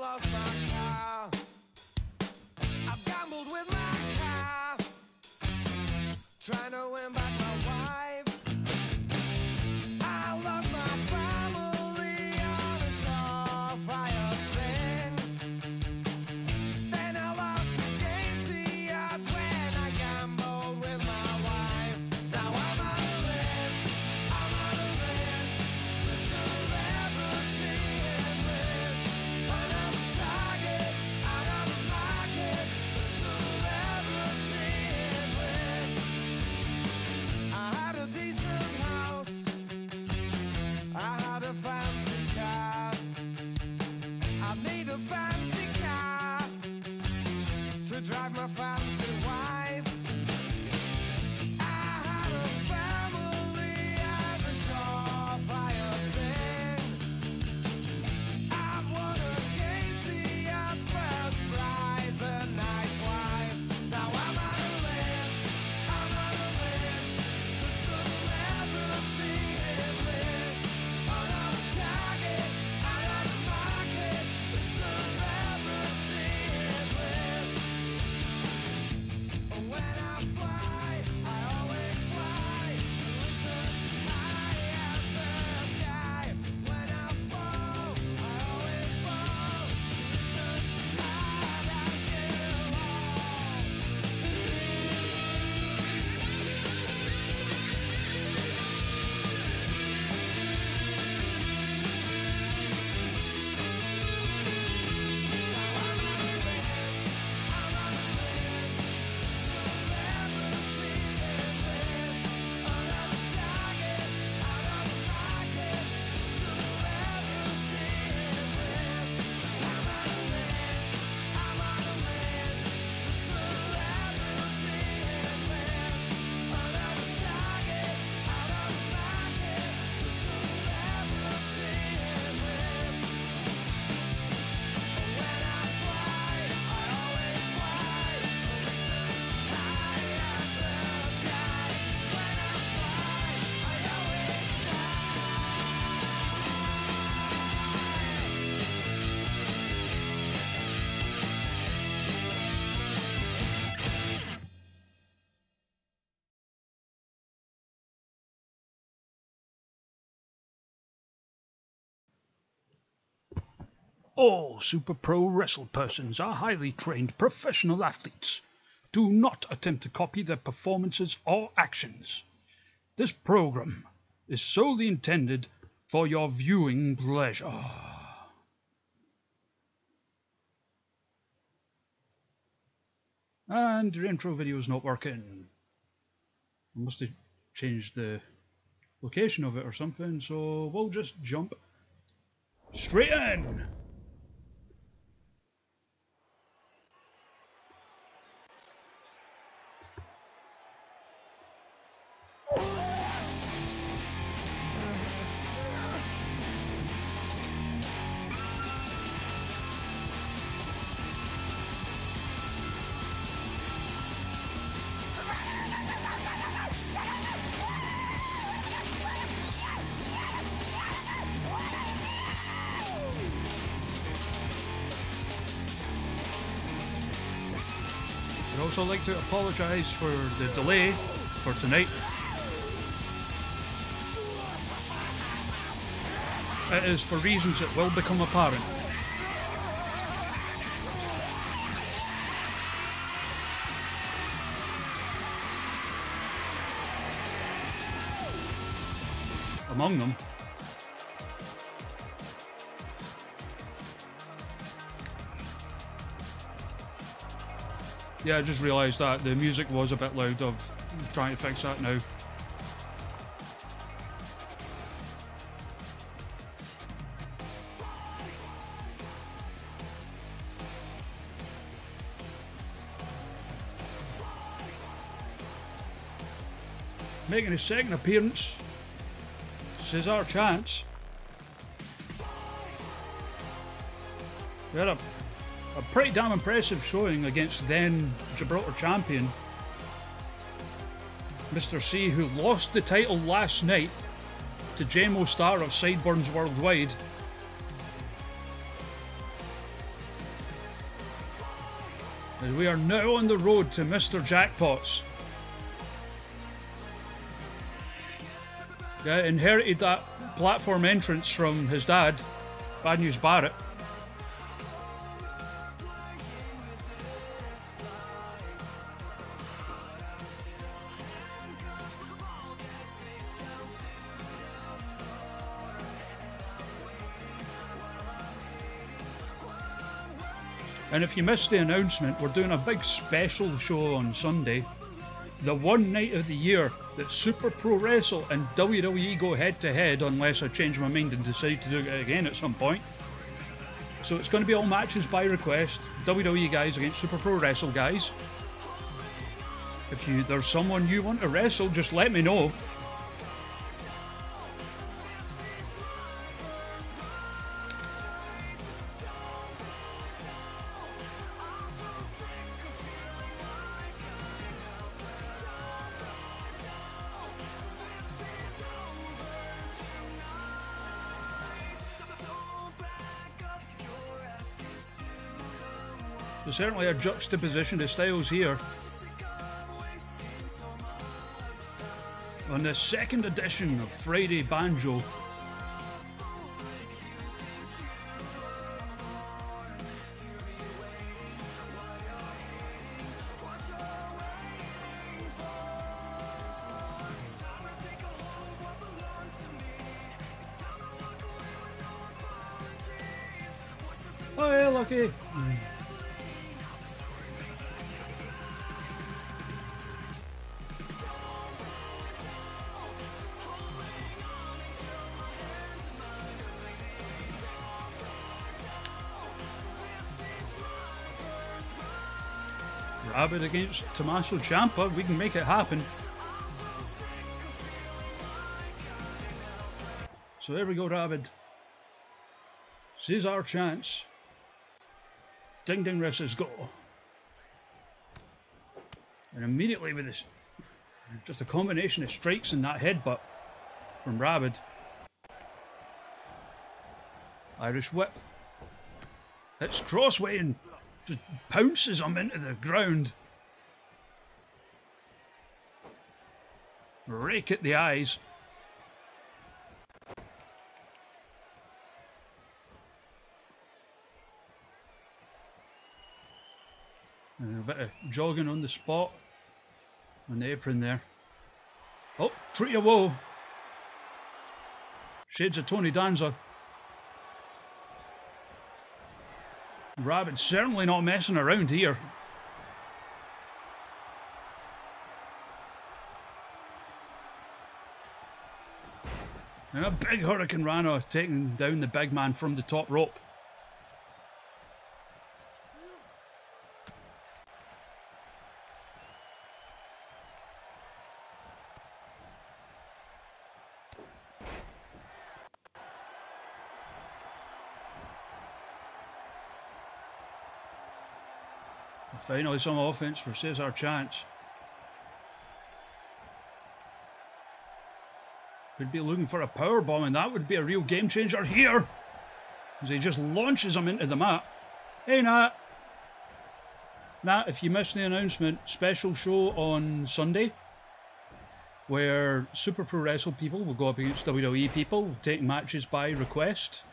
lost my car. I've gambled with my car, trying to win back my wife. I lost my family on a surefire thing. Then I lost against the odds when I gambled with my wife. Now I'm on a list, I'm on a list, the celebrity hit list. Another target, out of the market, the celebrity hit list. I had a decent house, I had a fancy car. I need a fancy car to drive my fancy wife. I had a family as a surefire thing. I've won against the odds, first prize, a nice wife. Now I'm on a list, I'm on a list, the celebrity hit list. Another target, out of the market, the celebrity hit list. When I fly, I always fly, as high as the sky. When I fall, I always fall, as high as you All Super Pro Wrestle persons are highly trained professional athletes. Do not attempt to copy their performances or actions. This program is solely intended for your viewing pleasure. And your intro video is not working. I must have changed the location of it or something, so we'll just jump straight in. I'd also like to apologise for the delay for tonight. It is for reasons that will become apparent. Among them, yeah, I just realised that the music was a bit loud. I'm trying to fix that now. Making his second appearance. This is our chance. We had a pretty damn impressive showing against then Gibraltar champion Mr. C, who lost the title last night to JMO Star of Sideburns Worldwide. As we are now on the road to Mr. Jackpots. Yeah, inherited that platform entrance from his dad, Bad News Barrett. And if you missed the announcement, we're doing a big special show on Sunday. The one night of the year that Super Pro Wrestle and WWE go head to head, unless I change my mind and decide to do it again at some point. So it's going to be all matches by request. WWE guys against Super Pro Wrestle guys. If there's someone you want to wrestle, just let me know. There's certainly a juxtaposition of styles here. On the second edition of Friday Banjo. Oh yeah, lucky. Rabbit against Tommaso Ciampa, we can make it happen. So there we go, Rabbit. This is our chance. Ding ding wrestlers go. And immediately with this, just a combination of strikes and that headbutt from Rabbit. Irish whip. Hits Crossway and just pounces him into the ground. Rake at the eyes. And a bit of jogging on the spot on the apron there. Oh, Tree of Woe. Shades of Tony Danza. Rabbit's certainly not messing around here. And a big Hurricane Rana taking down the big man from the top rope. Finally some offense for Cesar Chance. Could be looking for a powerbomb, and that would be a real game changer here. As he just launches him into the mat. Hey Nat. Nat, if you missed the announcement, special show on Sunday where Super Pro Wrestle people will go up against WWE people, taking matches by request.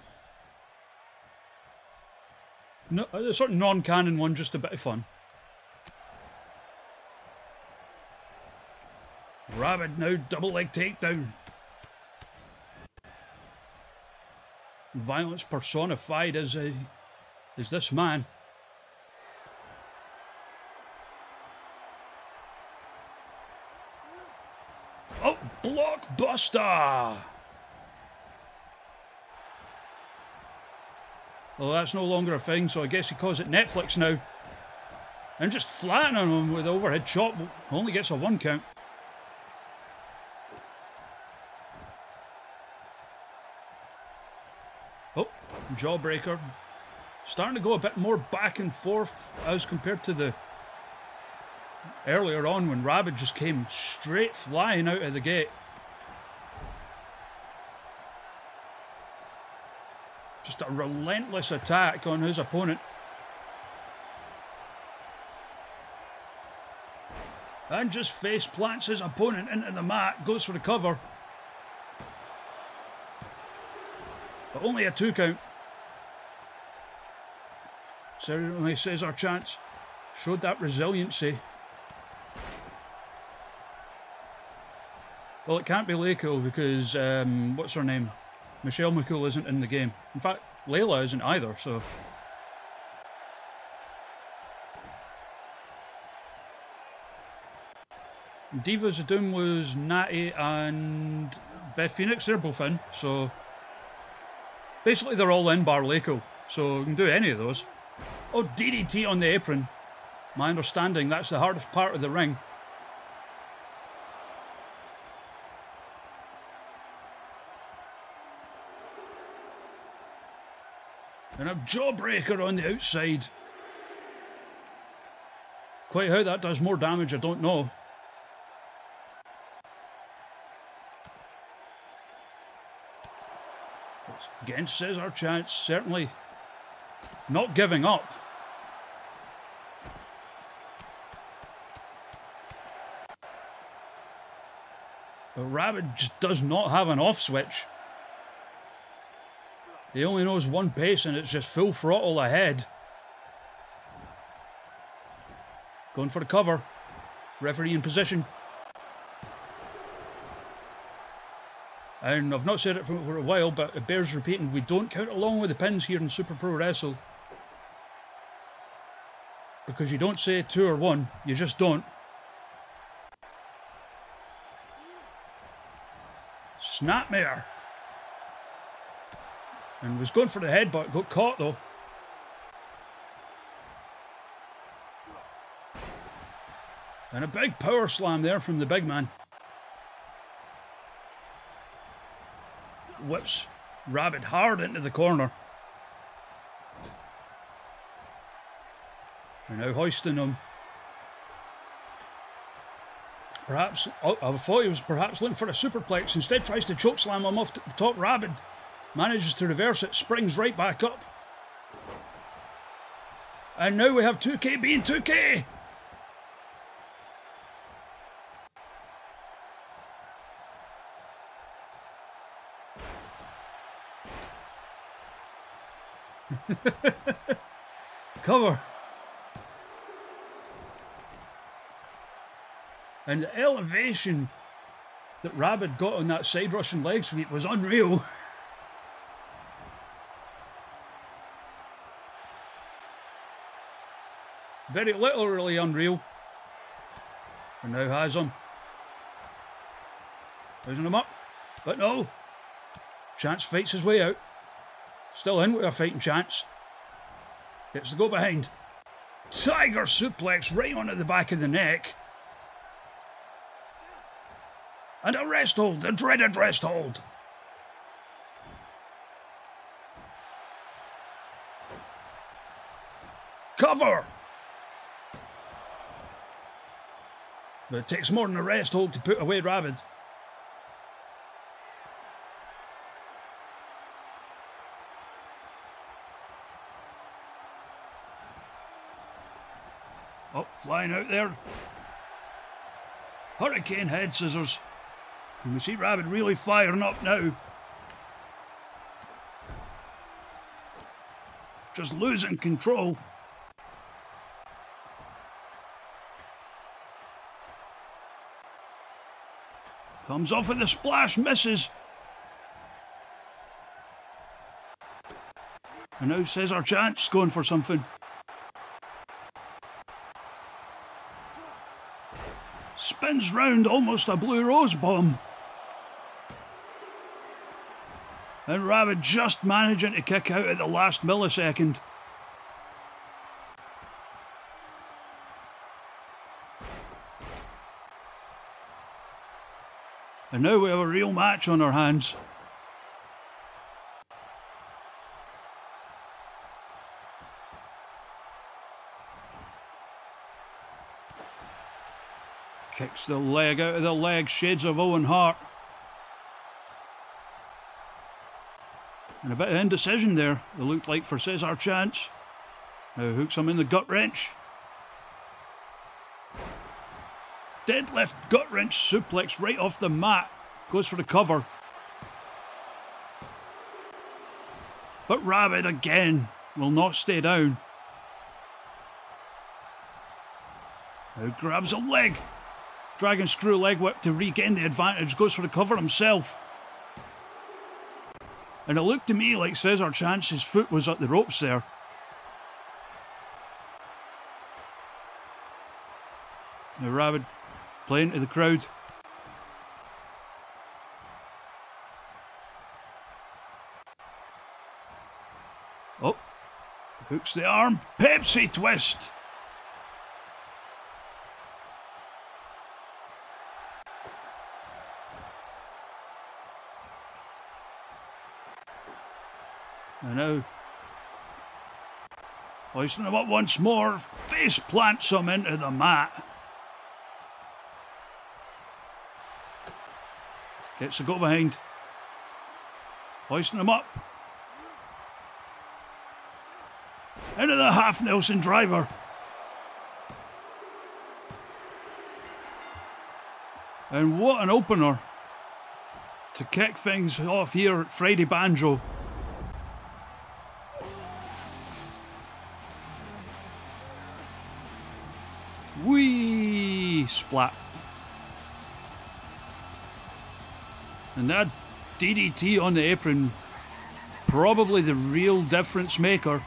No, a sort of non-canon one, just a bit of fun. Rabbit now, double leg takedown. Violence personified as this man. Oh, blockbuster! Well, that's no longer a thing, so I guess he calls it Netflix now. And just flattening him with the overhead chop, only gets a 1 count. Oh, jawbreaker. Starting to go a bit more back and forth as compared to the earlier on when Rabbit just came straight flying out of the gate. Just a relentless attack on his opponent. And just face plants his opponent into the mat, goes for the cover. But only a 2 count. Certainly says our chance. Showed that resiliency. Well, it can't be Leiko because, what's her name? Michelle McCool isn't in the game. In fact, Layla isn't either, so... Divas of Doom was Natty and Beth Phoenix. They're both in, so... Basically, they're all in bar Leiko, so you can do any of those. Oh, DDT on the apron. My understanding, that's the hardest part of the ring. And a jawbreaker on the outside. Quite how that does more damage, I don't know. Again, says our chance, certainly not giving up. But Rabbit just does not have an off switch. He only knows one pace and it's just full throttle ahead. Going for the cover. Referee in position. And I've not said it for a while, but it bears repeating. We don't count along with the pins here in Super Pro Wrestle. Because you don't say 2 or 1. You just don't. Snapmare. And was going for the headbutt. Got caught though. And a big power slam there from the big man. Whips Rabbit hard into the corner. And now hoisting him. Perhaps, I thought he was perhaps looking for a superplex. Instead tries to chokeslam him off the top. Rabbit manages to reverse it. Springs right back up. And now we have 2K being 2K. Cover. And the elevation that Rabbit got on that side Russian leg sweep was unreal. Very literally unreal. And now has him. Losing him up. But no. Chance fights his way out. Still in with a fighting chance. Gets the go behind. Tiger suplex right onto the back of the neck. And a rest hold, the dreaded rest hold. Cover. But it takes more than a rest hold to put away Rabbit. Oh, flying out there. Hurricane head scissors. And we see Rabbit really firing up now. Just losing control. Comes off with a splash, misses. And now says our chance, going for something. Spins round, almost a blue rose bomb. And Rabbit just managing to kick out at the last millisecond. And now we have a real match on our hands. Kicks the leg out of the leg, shades of Owen Hart. And a bit of indecision there, it looked like, for Cesar Chance. Now hooks him in the gut wrench. Deadlift gut wrench suplex right off the mat. Goes for the cover. But Rabbit again will not stay down. Now grabs a leg. Dragon screw leg whip to regain the advantage. Goes for the cover himself. And it looked to me like Cesar Chance's foot was at the ropes there. Now Rabbit playing to the crowd. Oh, hooks the arm. Pepsi twist. And now, hoisting him up once more, face plants him into the mat. Gets the go behind. Hoisting him up. Into the half Nelson driver. And what an opener to kick things off here at Friday Banjo. Whee! Splat. And that DDT on the apron, probably the real difference maker.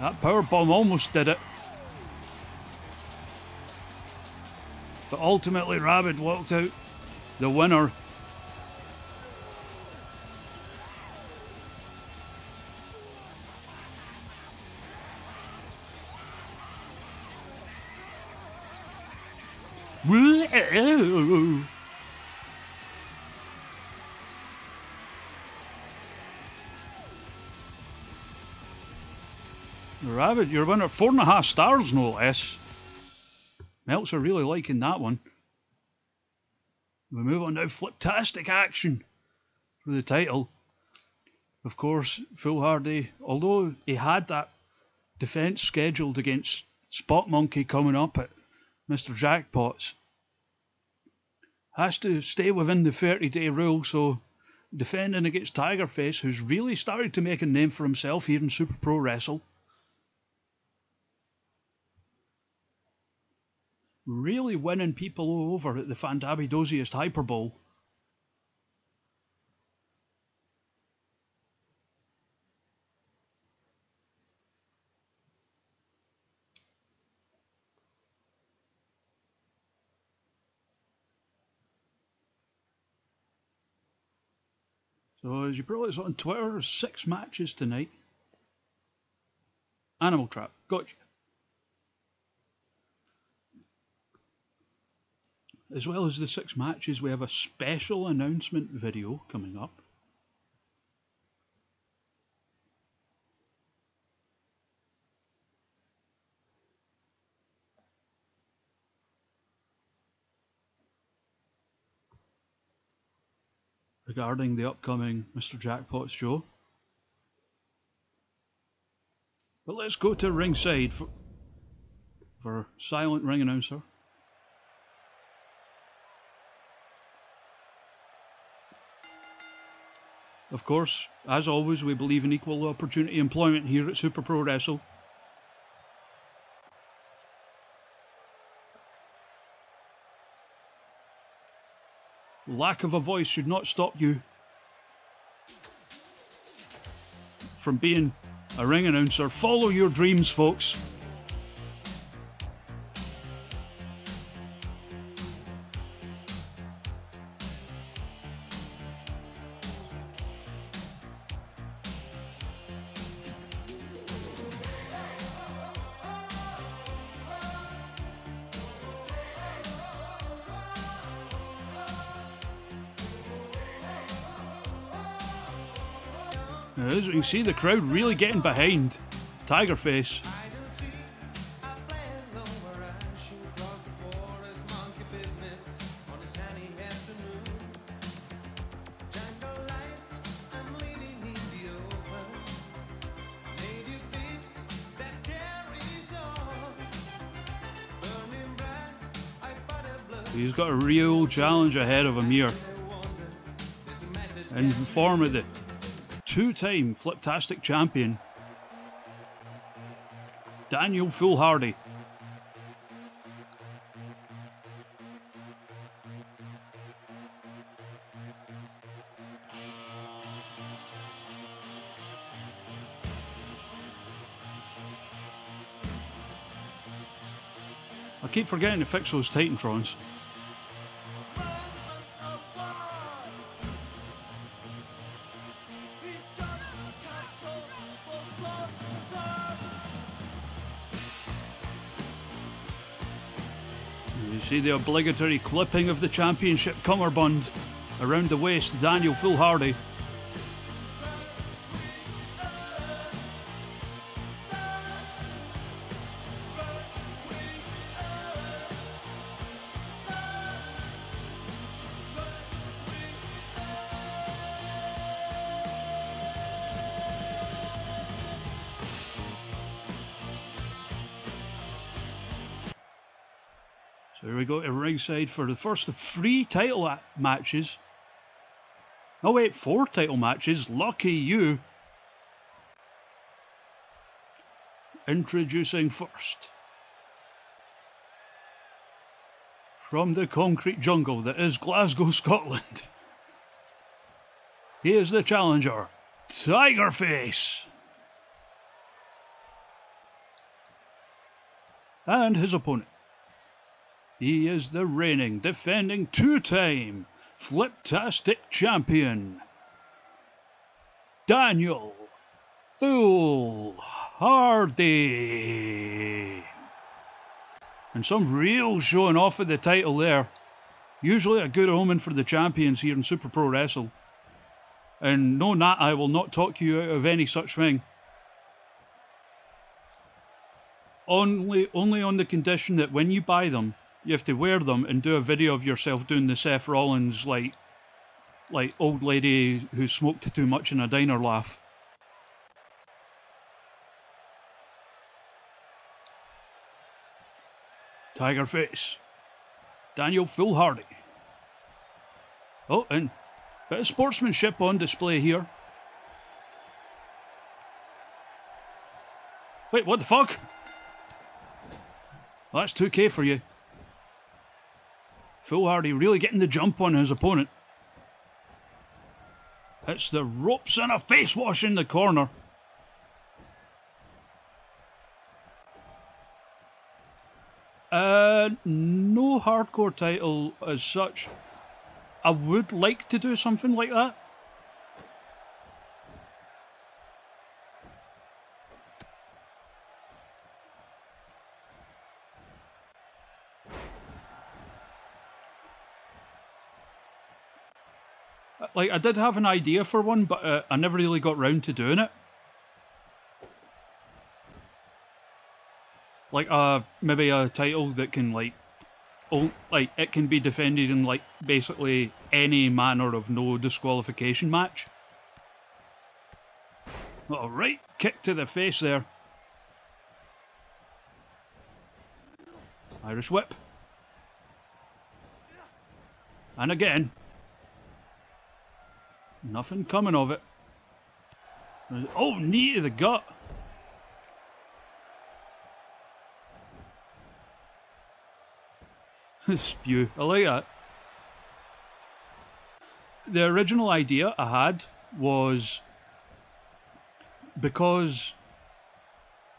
That powerbomb almost did it. But ultimately Rabbit walked out the winner. Rabbit, you're winner, 4.5 stars no less. Meltzer really liking that one. We move on now, fliptastic action for the title. Of course, Phil Hardy, although he had that defence scheduled against Spot Monkey coming up at Mr. Jackpots, has to stay within the 30-day rule, so defending against Tigerface, who's really started to make a name for himself here in Super Pro Wrestle. Really winning people over at the Fantabulosiest Hyper Bowl. So as you probably saw on Twitter, 6 matches tonight. Animal Trap, gotcha. As well as the 6 matches, we have a special announcement video coming up. Regarding the upcoming Mr. Jackpot's show. But let's go to ringside for silent ring announcer. Of course, as always, we believe in equal opportunity employment here at Super Pro Wrestle. Lack of a voice should not stop you from being a ring announcer. Follow your dreams, folks. As you can see, the crowd really getting behind Tigerface. He's got a real challenge ahead of him here. In the form of the two-time Fliptastic champion, Daniel Foolhardy. I keep forgetting to fix those Titantrons. You see the obligatory clipping of the championship cummerbund around the waist, Daniel Foolhardy. So here we go to ringside for the first of 3 title matches. Oh wait, 4 title matches. Lucky you. Introducing first, from the concrete jungle that is Glasgow, Scotland, he is the challenger, Tigerface. And his opponent, he is the reigning, defending 2-time Fliptastic champion, Daniel Foolhardy. And some real showing off of the title there. Usually a good omen for the champions here in Super Pro Wrestle. And no, Nat, I will not talk you out of any such thing. Only on the condition that when you buy them, you have to wear them and do a video of yourself doing the Seth Rollins like old lady who smoked too much in a diner laugh. Tigerface, Daniel Foolhardy. Oh, and a bit of sportsmanship on display here. Wait, what the fuck? Well, that's 2K for you. Foolhardy really getting the jump on his opponent. It's the ropes and a face wash in the corner. No hardcore title as such. I would like to do something like that. Like, I did have an idea for one, but I never really got round to doing it. Like, maybe a title that can, like, it can be defended in, like, basically any manner of no disqualification match. Alright, kick to the face there. Irish whip. And again. Nothing coming of it. Oh, knee to the gut. Spew. I like that. The original idea I had was, because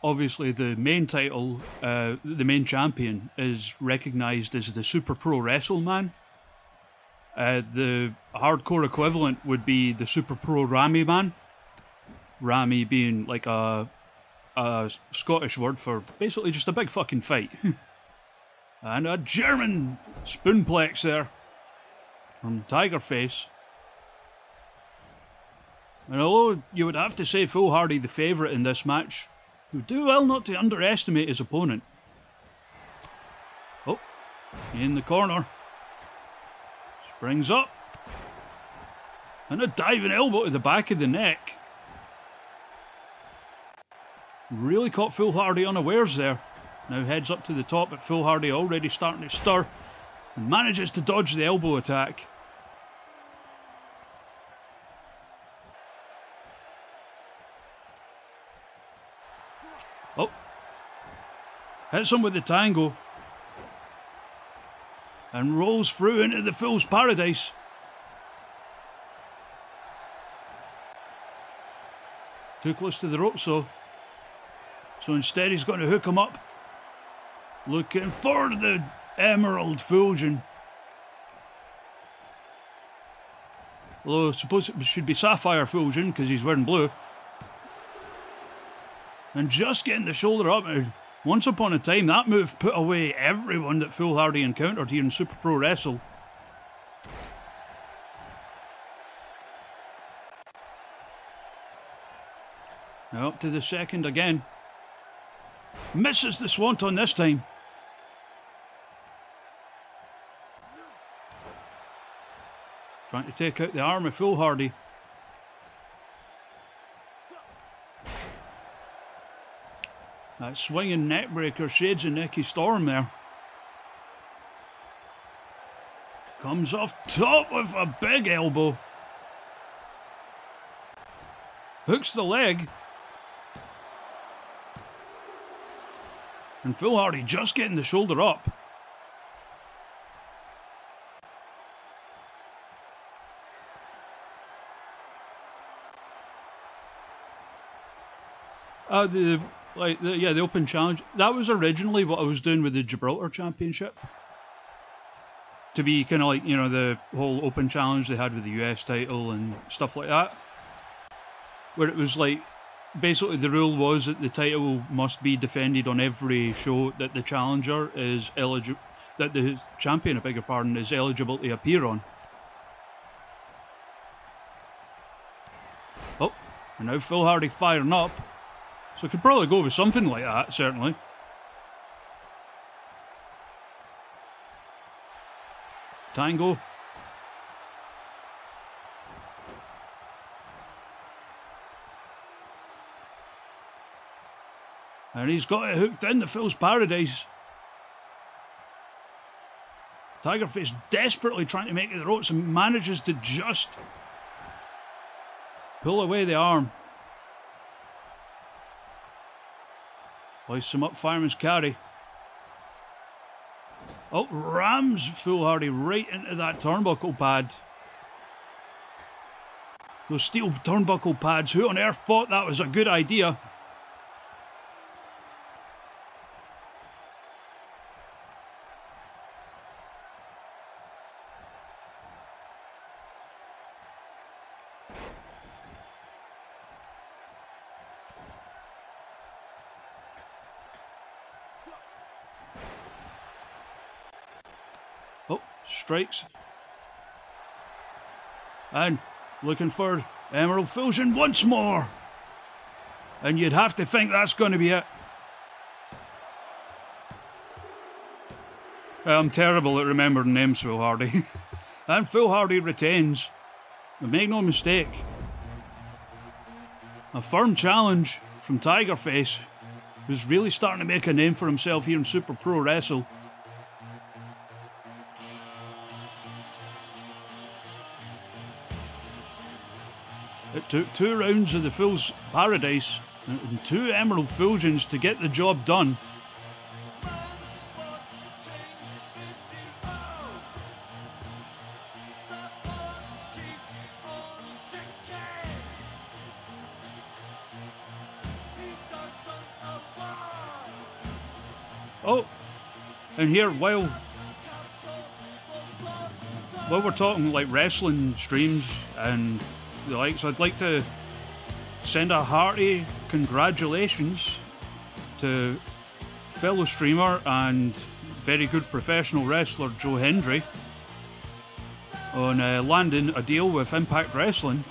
obviously the main title, the main champion, is recognised as the Super Pro Wrestle Man. The hardcore equivalent would be the Super Pro Rammy Man. Rammy being like a Scottish word for basically just a big fucking fight. And a German spoonplex there from Tigerface. And although you would have to say Foolhardy the favourite in this match, you do well not to underestimate his opponent. Oh, in the corner. Springs up. And a diving elbow to the back of the neck. Really caught Foolhardy unawares there. Now heads up to the top, but Foolhardy already starting to stir. and manages to dodge the elbow attack. Oh, hits him with the tango and rolls through into the Fool's Paradise. Too close to the ropes though. So instead he's going to hook him up. Looking for the Emerald Fusion. Although I suppose it should be Sapphire Fusion because he's wearing blue. And just getting the shoulder up. Once upon a time that move put away everyone that Foolhardy encountered here in Super Pro Wrestle. Now up to the second again. Misses the swanton this time. Trying to take out the arm of Foolhardy. That swinging neckbreaker shades of Nikki Storm there. Comes off top with a big elbow. Hooks the leg. And Foolhardy just getting the shoulder up. The Open Challenge. That was originally what I was doing with the Gibraltar Championship. To be kind of like, you know, the whole Open Challenge they had with the US title and stuff like that. Where it was like, basically the rule was that the title must be defended on every show that the challenger is eligible, that the champion, I beg your pardon, is eligible to appear on. Oh, and now Foolhardy firing up. So I could probably go with something like that, certainly. Tango. And he's got it hooked in the Fool's Paradise. Tigerface desperately trying to make it the ropes and manages to just pull away the arm. Hoists him up, fireman's carry. Oh, rams Foolhardy right into that turnbuckle pad. Those steel turnbuckle pads, who on earth thought that was a good idea? Strikes. And looking for Emerald Fusion once more. And you'd have to think that's going to be it. I'm terrible at remembering names, Foolhardy. And Foolhardy retains. But make no mistake. A firm challenge from Tigerface, who's really starting to make a name for himself here in Super Pro Wrestle. It took 2 rounds of the Fool's Paradise and 2 Emerald Fusions to get the job done. Oh, and here while we're talking like wrestling streams and the likes, I'd like to send a hearty congratulations to fellow streamer and very good professional wrestler Joe Hendry on landing a deal with Impact Wrestling.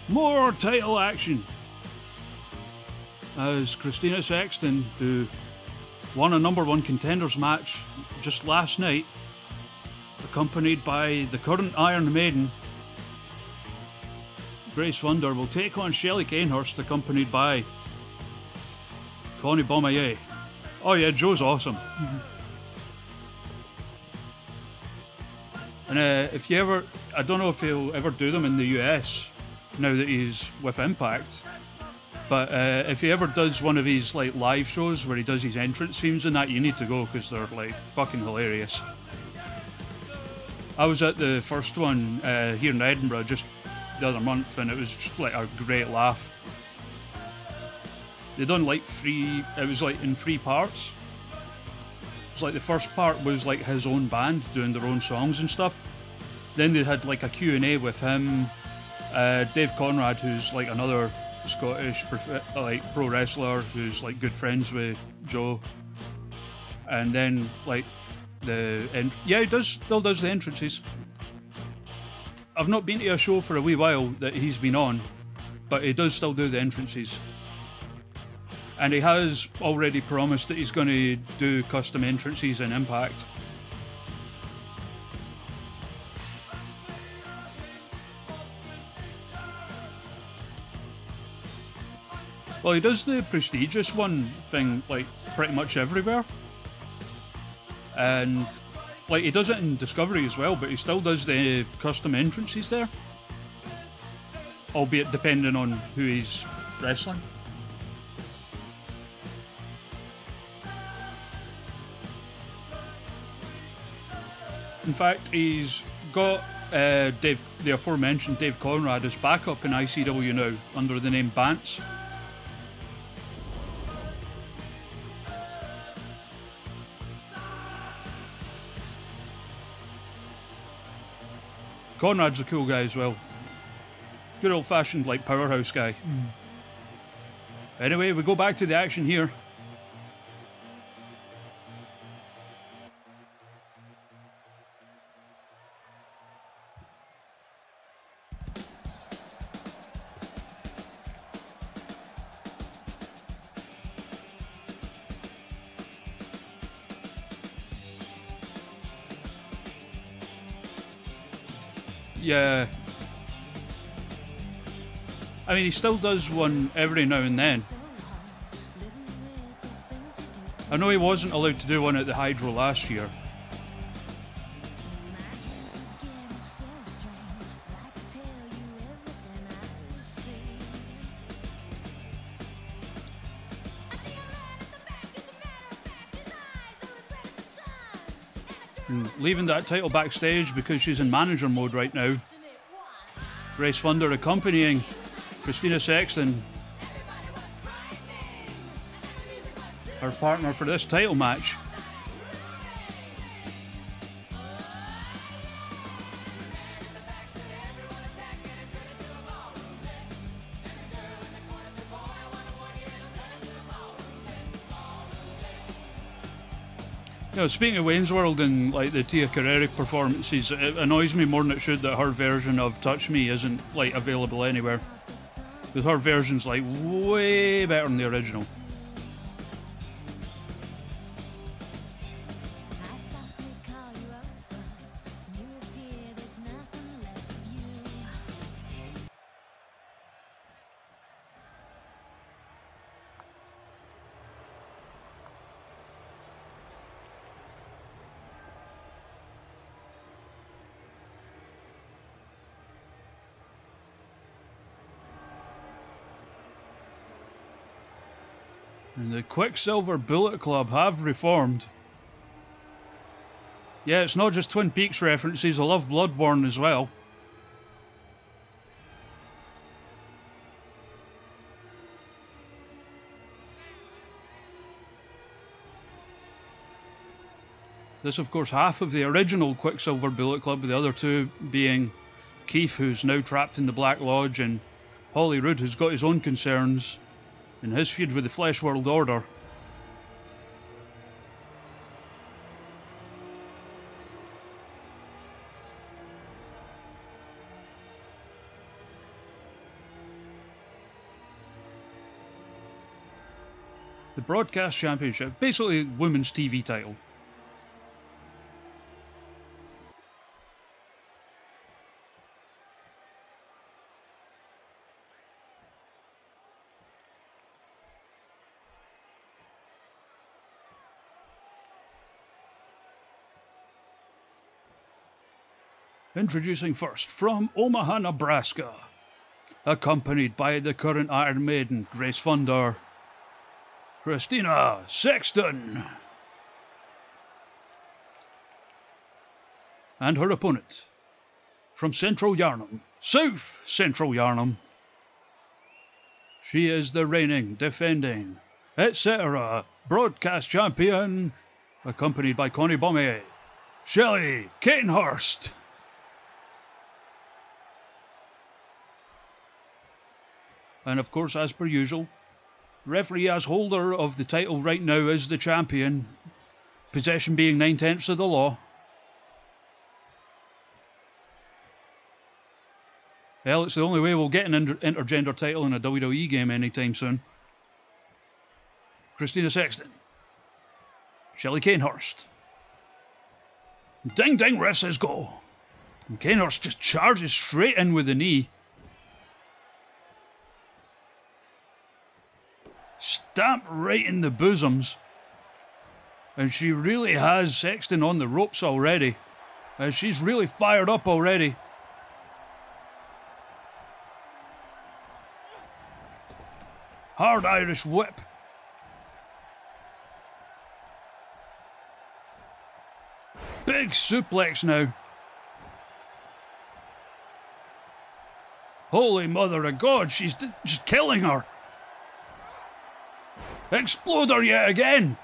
More title action as Christina Sexton, who won a #1 contenders match just last night, accompanied by the current Iron Maiden, Grace Wonder, will take on Shelley Kanehurst, accompanied by Connie Beaumaye. Oh yeah, Joe's awesome. And if you ever, I don't know if he'll ever do them in the US now that he's with Impact, but if he ever does one of his like live shows where he does his entrance themes and that, you need to go because they're like fucking hilarious. I was at the first one here in Edinburgh just the other month, and it was just like a great laugh. They done like it was like in 3 parts. It's like the first part was like his own band doing their own songs and stuff. Then they had like a Q&A with him, Dave Conrad, who's like another Scottish pro wrestler who's like good friends with Joe. And then like he still does the entrances. I've not been to a show for a wee while that he's been on, but he does still do the entrances. And he has already promised that he's going to do custom entrances in Impact. Well, he does the prestigious one thing like pretty much everywhere. And like he does it in Discovery as well, but he still does the custom entrances there. Albeit depending on who he's wrestling. In fact, he's got the aforementioned Dave Conrad as backup in ICW now under the name Bance. Conrad's a cool guy as well. Good old fashioned like powerhouse guy. Anyway, we go back to the action here. Yeah. I mean, he still does one every now and then. I know he wasn't allowed to do one at the Hydro last year. Leaving that title backstage because she's in manager mode right now. Grace Wonder accompanying Christina Sexton, her partner for this title match. You know, speaking of Wayne's World and like the Tia Carrere performances, it annoys me more than it should that her version of Touch Me isn't like available anywhere. Because her version's like way better than the original. And the Quicksilver Bullet Club have reformed. Yeah, it's not just Twin Peaks references, I love Bloodborne as well. This, of course, half of the original Quicksilver Bullet Club, the other two being Keith, who's now trapped in the Black Lodge, and Holly Roode, who's got his own concerns in his feud with the Flesh World Order. The Broadcast Championship, basically women's TV title. Introducing first, from Omaha, Nebraska, accompanied by the current Iron Maiden, Grace Thunder, Christina Sexton, and her opponent, from Central Yarnum, South Central Yarnum, she is the reigning, defending, etc. broadcast champion, accompanied by Connie Bommy, Shelley Catenhurst. And of course, as per usual, referee as holder of the title right now is the champion, possession being 9/10 of the law. Hell, it's the only way we'll get an intergender title in a WWE game anytime soon. Christina Sexton. Shelley Catenhurst. Ding ding, rest says go. And Catenhurst just charges straight in with the knee. Stamp right in the bosoms. And she really has Sexton on the ropes already. She's really fired up already. Hard Irish whip. Big suplex now. Holy mother of God, she's just killing her. Explode her yet again.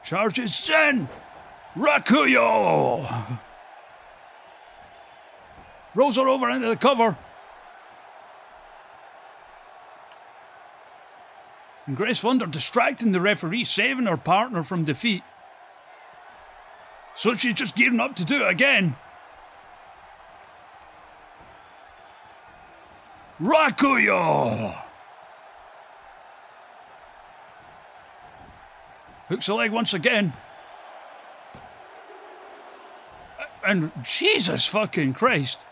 Charges in! Rakuyo! Rolls her over into the cover. And Grace Thunder distracting the referee, saving her partner from defeat. So she's just gearing up to do it again. Rakuyo! Hooks the leg once again. And Jesus fucking Christ.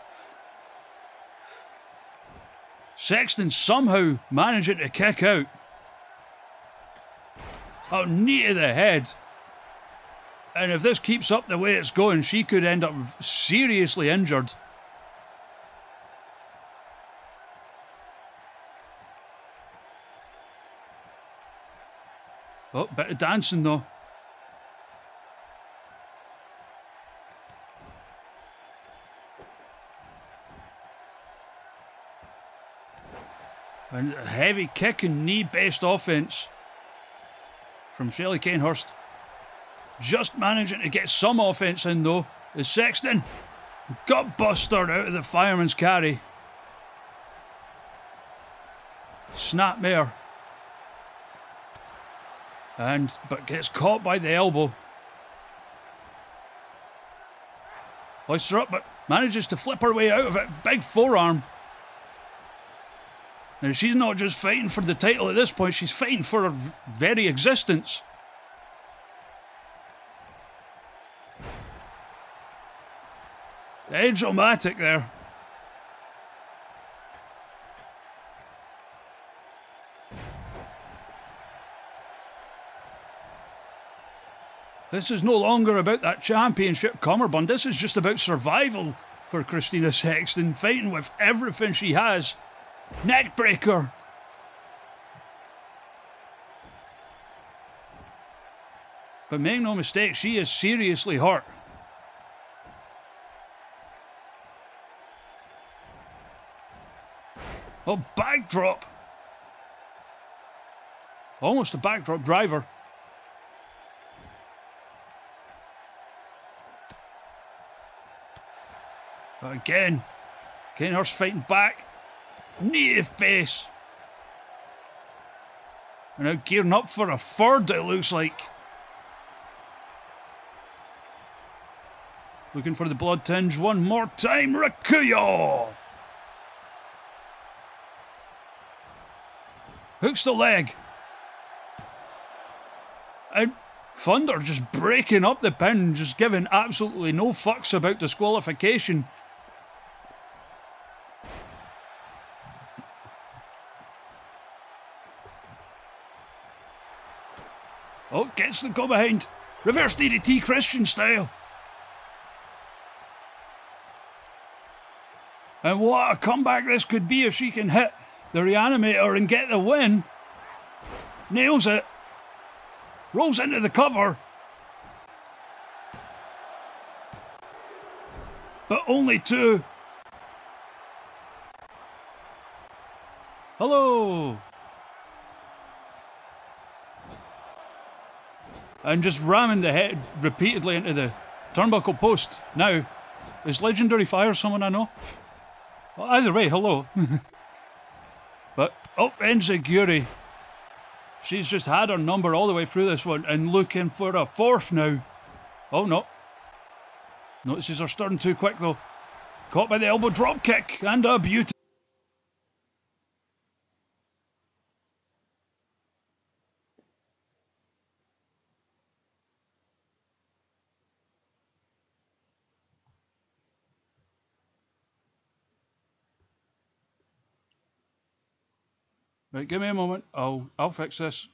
Sexton somehow managing to kick out. Oh, knee to the head. And if this keeps up the way it's going, she could end up seriously injured. Oh, bit of dancing though. And a heavy kick and knee-based offense from Shelley Catenhurst. Just managing to get some offense in though is Sexton. Gutbuster out of the fireman's carry. Snapmare. But gets caught by the elbow. Hoists her up, but manages to flip her way out of it. Big forearm. And she's not just fighting for the title at this point, she's fighting for her very existence. Edge-o-matic there. This is no longer about that championship cummerbund. This is just about survival for Christina Sexton, fighting with everything she has. Neckbreaker. But make no mistake, she is seriously hurt. Oh, backdrop. Almost a backdrop driver. But again, Catenhurst fighting back. Knee to face. And now gearing up for a third, it looks like. Looking for the blood tinge one more time. Rakuyo! Hooks the leg. And Thunder just breaking up the pin, just giving absolutely no fucks about disqualification. gets the go behind. Reverse DDT Christian style. And what a comeback this could be if she can hit the Reanimator and get the win. Nails it. Rolls into the cover. But only 2. Hello. And just ramming the head repeatedly into the turnbuckle post. Now, is Legendary Fire someone I know? Well, either way, hello. But, Enziguri. She's just had her number all the way through this one and looking for a 4th now. Oh, no. Notices her starting too quick, though. Caught by the elbow drop kick and a beauty. Right, give me a moment. I'll fix this.